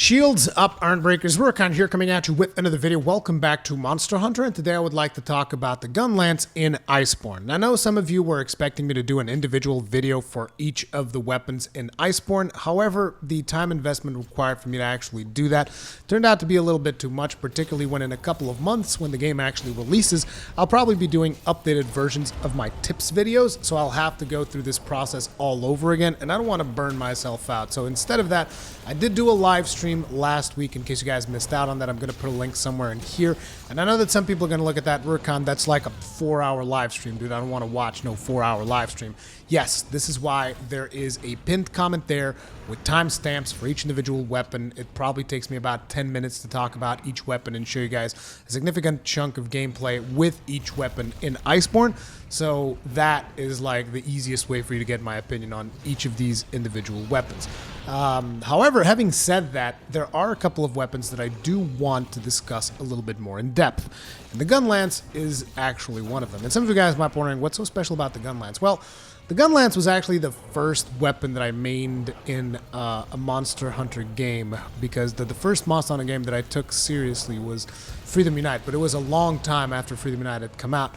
Shields up, Ironbreakers. Wyrmstake here coming at you with another video. Welcome back to Monster Hunter, and today I would like to talk about the Gunlance in Iceborne. Now, I know some of you were expecting me to do an individual video for each of the weapons in Iceborne. However, the time investment required for me to actually do that turned out to be a little bit too much, particularly when in a couple of months, when the game actually releases, I'll probably be doing updated versions of my tips videos, so I'll have to go through this process all over again, and I don't want to burn myself out. So instead of that, I did do a live stream last week. In case you guys missed out on that, I'm going to put a link somewhere in here. And I know that some people are going to look at that, Wyrmstake, that's like a 4-hour live stream, dude. I don't want to watch no 4-hour live stream. Yes, this is why there is a pinned comment there with timestamps for each individual weapon. It probably takes me about 10 minutes to talk about each weapon and show you guys a significant chunk of gameplay with each weapon in Iceborne. So that is like the easiest way for you to get my opinion on each of these individual weapons. However, having said that, there are a couple of weapons that I do want to discuss a little bit more in depth. And the Gunlance is actually one of them. And some of you guys might be wondering, what's so special about the Gunlance? Well, the Gunlance was actually the first weapon that I mained in a Monster Hunter game, because the first Monster Hunter game that I took seriously was Freedom Unite, but it was a long time after Freedom Unite had come out.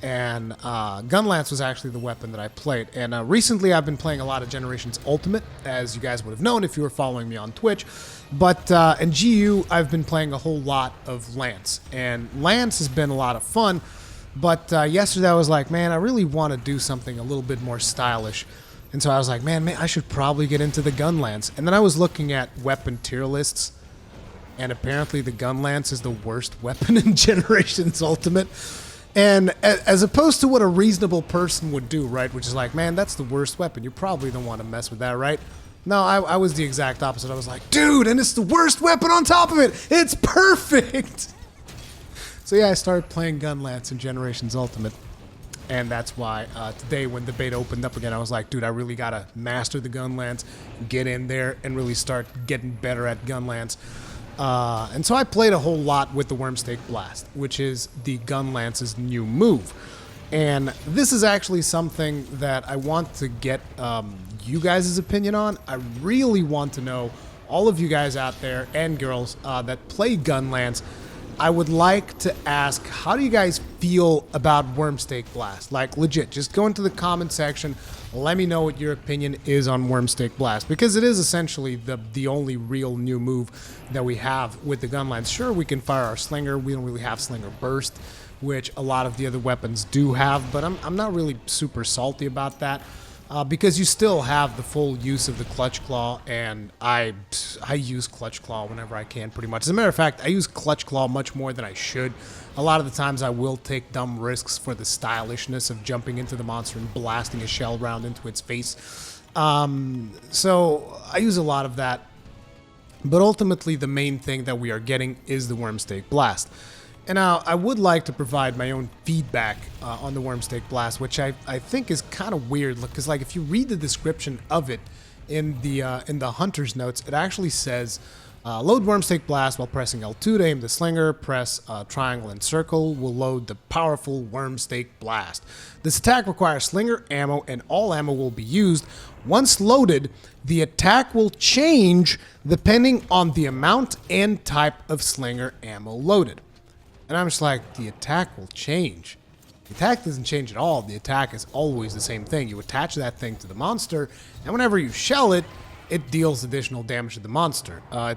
And Gunlance was actually the weapon that I played. And recently I've been playing a lot of Generations Ultimate, as you guys would have known if you were following me on Twitch. But in GU, I've been playing a whole lot of Lance. And Lance has been a lot of fun. But yesterday I was like, man, I really want to do something a little bit more stylish. And so I was like, man, I should probably get into the Gunlance. And then I was looking at weapon tier lists. And apparently the Gunlance is the worst weapon in Generations Ultimate. And as opposed to what a reasonable person would do, right? Which is like, man, that's the worst weapon. You probably don't want to mess with that, right? No, I was the exact opposite. I was like, dude, and it's the worst weapon on top of it. It's perfect. So yeah, I started playing Gunlance in Generations Ultimate. And that's why today when the beta opened up again, I was like, dude, I really got to master the Gunlance, get in there, and really start getting better at Gunlance. And so I played a whole lot with the Wormstake Blast, which is the Gunlance's new move. And this is actually something that I want to get you guys' opinion on. I really want to know, all of you guys out there and girls that play Gunlance, I would like to ask, how do you guys feel about Wormstake Blast? Like, legit, just go into the comment section. Let me know what your opinion is on Wormstake Blast, because it is essentially the only real new move that we have with the Gunlance. Sure, we can fire our Slinger. We don't really have Slinger Burst, which a lot of the other weapons do have, but I'm not really super salty about that. Because you still have the full use of the Clutch Claw, and I use Clutch Claw whenever I can, pretty much. As a matter of fact, I use Clutch Claw much more than I should. A lot of the times I will take dumb risks for the stylishness of jumping into the monster and blasting a shell round into its face. So I use a lot of that. But ultimately, the main thing that we are getting is the Wormstake Blast. And now, I would like to provide my own feedback on the Wormstake Blast, which I think is kind of weird, because like if you read the description of it in the Hunter's Notes, it actually says, load Wormstake Blast while pressing L2 to aim the Slinger, press triangle and circle will load the powerful Wormstake Blast. This attack requires Slinger ammo, and all ammo will be used. Once loaded, the attack will change depending on the amount and type of Slinger ammo loaded. And I'm just like, the attack will change. The attack doesn't change at all. The attack is always the same thing. You attach that thing to the monster, and whenever you shell it, it deals additional damage to the monster. I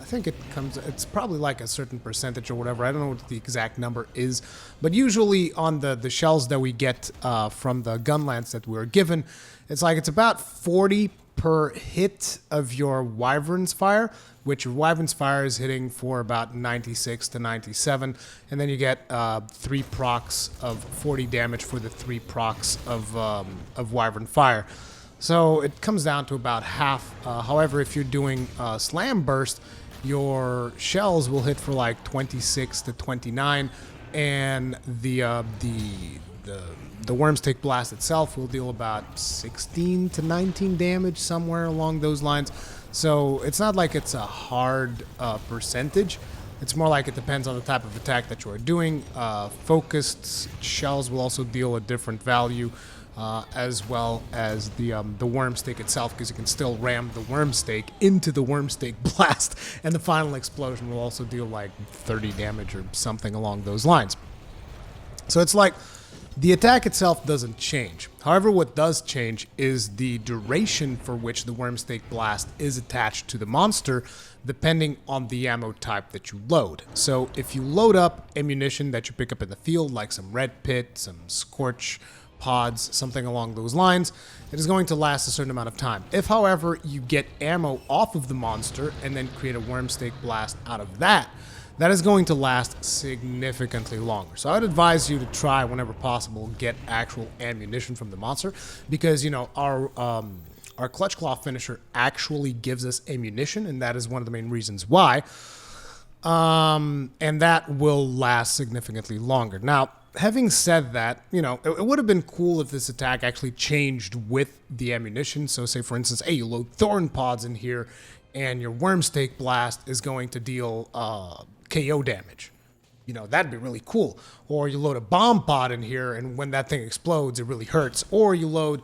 think it's probably like a certain percentage or whatever. I don't know what the exact number is. But usually on the shells that we get from the Gunlance that we're given, it's about 40 per hit of your Wyvern's Fire, which your Wyvern's Fire is hitting for about 96 to 97, and then you get 3 procs of 40 damage for the 3 procs of Wyvern Fire. So it comes down to about half. However, if you're doing Slam Burst, your shells will hit for like 26 to 29, and the Wormstake Blast itself will deal about 16 to 19 damage, somewhere along those lines. So it's not like it's a hard percentage. It's more like it depends on the type of attack that you are doing. Focused shells will also deal a different value. as well as the Wyrmstake itself, because you can still ram the Wyrmstake into the Wyrmstake blast, and the final explosion will also deal like 30 damage or something along those lines. So it's like the attack itself doesn't change. However, what does change is the duration for which the Wyrmstake blast is attached to the monster, depending on the ammo type that you load. So if you load up ammunition that you pick up in the field, like some red pit, some scorch pods, something along those lines, it is going to last a certain amount of time. If, however, you get ammo off of the monster and then create a Wyrmstake blast out of that, that is going to last significantly longer. So I would advise you to try, whenever possible, get actual ammunition from the monster, because, you know, our Clutch Claw finisher actually gives us ammunition, and that is one of the main reasons why. And that will last significantly longer. Now, having said that, you know, it would have been cool if this attack actually changed with the ammunition. So say, for instance, hey, you load Thorn Pods in here, and your Wyrmstake blast is going to deal KO damage. You know, that'd be really cool. Or you load a bomb pod in here, and when that thing explodes, it really hurts. Or you load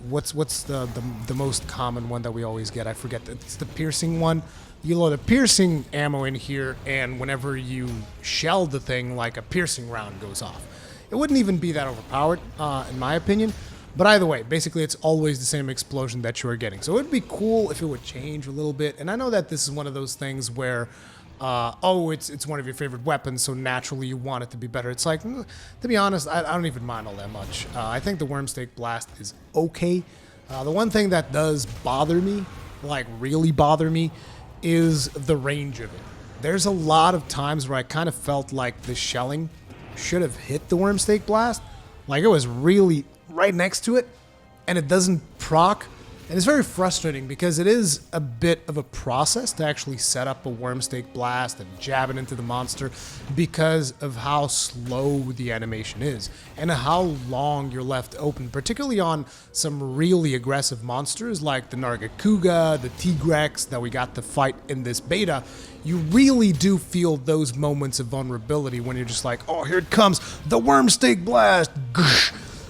what's the most common one that we always get? I forget. It's the piercing one. You load a piercing ammo in here, and whenever you shell the thing, like a piercing round goes off. It wouldn't even be that overpowered, in my opinion. But either way, basically it's always the same explosion that you are getting. So it would be cool if it would change a little bit. And I know that this is one of those things where, it's one of your favorite weapons, so naturally you want it to be better. It's like, to be honest, I don't even mind all that much. I think the Wyrmstake blast is okay. The one thing that does bother me, like really bother me, is the range of it. There's a lot of times where I kind of felt like the shelling should have hit the Wyrmstake blast. Like it was really right next to it, and it doesn't proc. And it's very frustrating because it is a bit of a process to actually set up a Wyrmstake blast and jab it into the monster because of how slow the animation is and how long you're left open, particularly on some really aggressive monsters like the Nargacuga, the Tigrex that we got to fight in this beta. You really do feel those moments of vulnerability when you're just like, oh, here it comes, the Wyrmstake blast.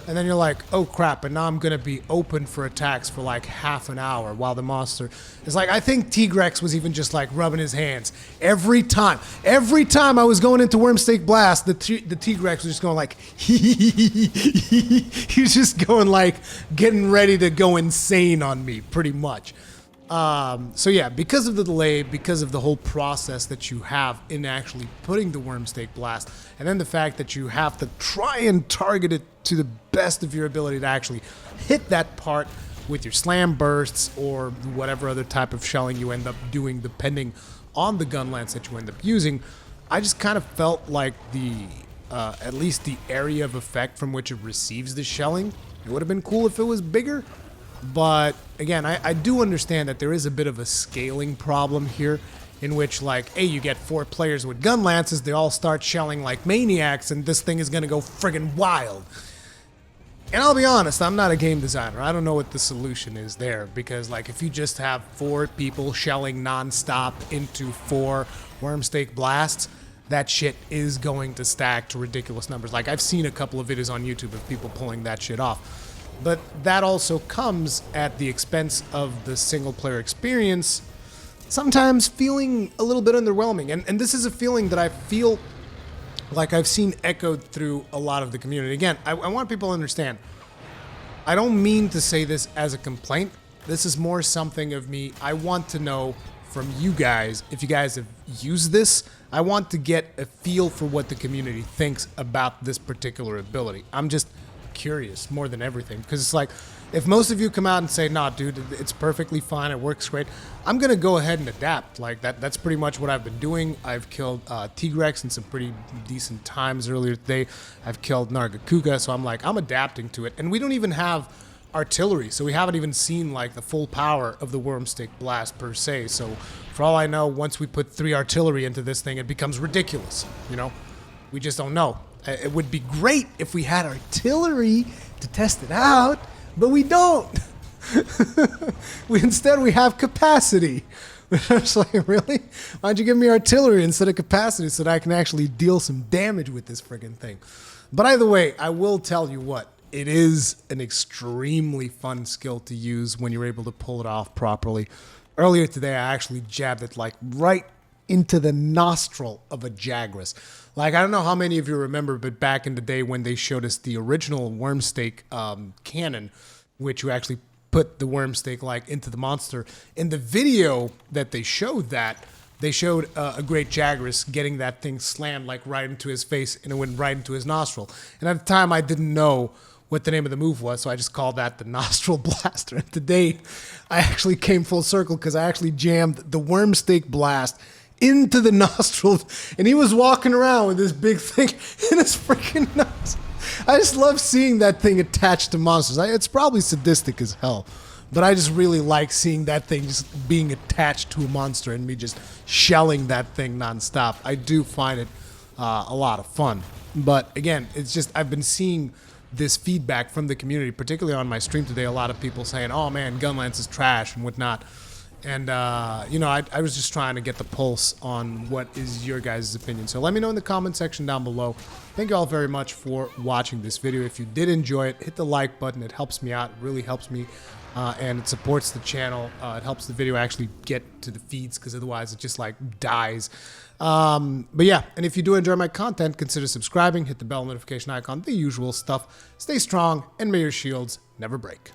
And then you're like, oh crap, and now I'm going to be open for attacks for like half an hour while the monster is like, I think Tigrex was even just like rubbing his hands. Every time I was going into Wyrmstake Blast, the Tigrex was just going like, he was just going like, getting ready to go insane on me, pretty much. So yeah, because of the delay, because of the whole process that you have in actually putting the Wyrmstake blast, and then the fact that you have to try and target it to the best of your ability to actually hit that part with your slam bursts or whatever other type of shelling you end up doing depending on the gun lance that you end up using, I just kind of felt like at least the area of effect from which it receives the shelling, it would have been cool if it was bigger. But again, I do understand that there is a bit of a scaling problem here in which, like, hey, you get 4 players with gun lances, they all start shelling like maniacs, and this thing is going to go friggin' wild. And I'll be honest, I'm not a game designer. I don't know what the solution is there, because, like, if you just have 4 people shelling nonstop into 4 Wyrmstake blasts, that shit is going to stack to ridiculous numbers. Like, I've seen a couple of videos on YouTube of people pulling that shit off. But that also comes at the expense of the single-player experience, sometimes feeling a little bit underwhelming. And this is a feeling that I feel like I've seen echoed through a lot of the community. Again, I want people to understand, I don't mean to say this as a complaint. This is more something of me. I want to know from you guys, if you guys have used this, I want to get a feel for what the community thinks about this particular ability. I'm just curious more than everything, because it's like, if most of you come out and say, nah dude, it's perfectly fine, it works great, I'm gonna go ahead and adapt. Like that's pretty much what I've been doing. I've killed Tigrex in some pretty decent times earlier today. I've killed Nargacuga, so I'm adapting to it. And we don't even have artillery, so we haven't even seen like the full power of the Wormstake blast per se. So for all I know, once we put 3 artillery into this thing, it becomes ridiculous. You know, we just don't know. It would be great if we had artillery to test it out, but we don't. Instead we have capacity. I'm just like, really? Why'd you give me artillery instead of capacity so that I can actually deal some damage with this friggin' thing? But either way, I will tell you what, it is an extremely fun skill to use when you're able to pull it off properly. Earlier today, I actually jabbed it like right into the nostril of a Jagras. Like, I don't know how many of you remember, but back in the day when they showed us the original Wormstake cannon, which you actually put the Wormstake like into the monster. In the video that they showed they showed a great Jagras getting that thing slammed like right into his face, and it went right into his nostril. And at the time, I didn't know what the name of the move was, so I just called that the nostril blaster. And today, I actually came full circle because I actually jammed the Wormstake blast into the nostril, and he was walking around with this big thing in his freaking nose. I just love seeing that thing attached to monsters. It's probably sadistic as hell, but I just really like seeing that thing just being attached to a monster and me just shelling that thing nonstop. I do find it a lot of fun. But again, it's just I've been seeing this feedback from the community, particularly on my stream today. A lot of people saying, "Oh man, Gunlance is trash" and whatnot. And you know, I was just trying to get the pulse on what is your guys' opinion. So let me know in the comment section down below. Thank you all very much for watching this video. If you did enjoy it, hit the like button. It helps me out. It really helps me. And it supports the channel. It helps the video actually get to the feeds, because otherwise it just like dies. But yeah, and if you do enjoy my content, consider subscribing, hit the bell notification icon, the usual stuff. Stay strong, and may your shields never break.